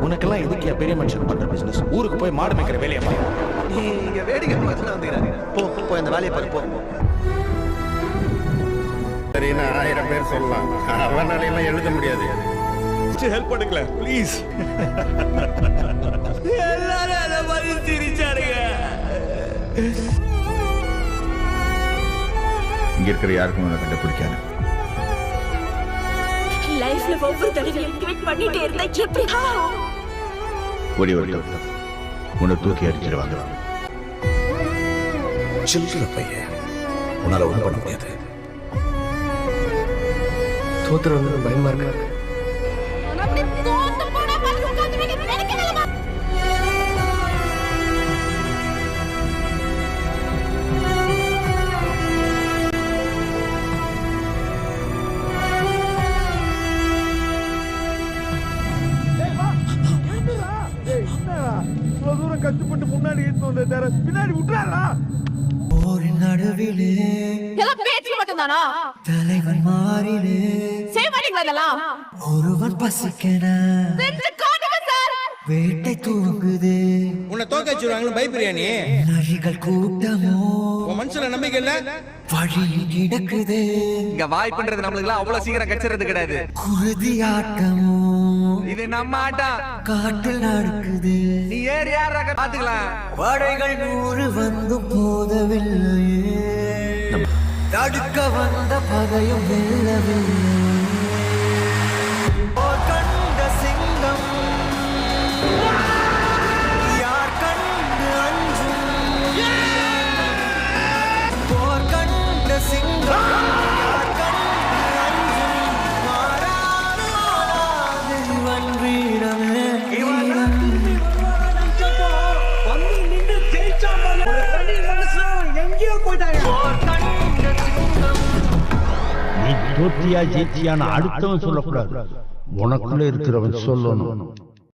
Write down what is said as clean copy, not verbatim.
உனக்கெல்லாம் எதுக்கு பெரிய மனுஷன் பண்ற பிசினஸ்? ஊருக்கு போய் மாடு மேய்க்கிற வேலையை பாரு. நீங்க வேடிக்கை பார்த்து வந்துக்கிறாங்க. போ இந்த வேலையை பாரு போ. சரின்னு 1000 பேர் சொல்லலாம், அவனால எழுத முடியாது. ஹெல்ப் பண்ணுங்களேன் ப்ளீஸ். எல்லாரும் அதை மாதிரி சிரிச்சாருங்க. இங்க இருக்கிற யாருக்கும் உன்னை கண்டுபிடிக்காது. லைஃப்ல ஒவ்வொரு தடவையும் ட்வீட் பண்ணிட்டே இருந்தா எப்படி ஓடி ஓடி உன்னை தூக்கி அடிச்சிருவாங்க. சில்லற பையன், உன்னால ஒண்ணும் பண்ண முடியாது. தோத்துறது பயமா இருக்காரு. கஷ்டப்பட்டு முன்னாடி பின்னாடி விட்டுறாரா? நடுவிலே எல்லாம் பேச்சு மட்டும்தானா? தலைவன் மாறிலே செய்ய மாட்டீங்களா இதெல்லாம்? ஒருவன் பசிக்கன வேட்டை தூங்குது. உன்னை தோக்க வச்சிருவாங்கன்னு பயப்படுறியா நீ? நரிகள் கூட்டமோ உன் மனசுல நம்பிக்கை இல்ல? வழியில் கிடக்குது. இங்க வாய் பண்றது நம்மளுக்கு அவ்வளவு சீக்கிரம் கச்சிறது கிடையாது. குருதி ஆட்டமோ இது நம்ம ஆட்டம். காட்டில் நடக்குது. நீ ஏறி யாராக பாத்துக்கலாம். படைகள் 100 வந்து போதவில்லையே, தடுக்க வந்த பகையும் வெல்லவில்லை. கண்ட சிங்கம் யார் கண்டு அஞ்சும்? போர் கண்ட சிங்கம் யார் கண்டு அஞ்சும்? மாறாது இவன் வீரமே நீ தோற்றியா ஜெயிச்சியான அடுத்தவன் சொல்லக்கூடாது, உனக்குள்ள இருக்கிறவன் சொல்லணும்.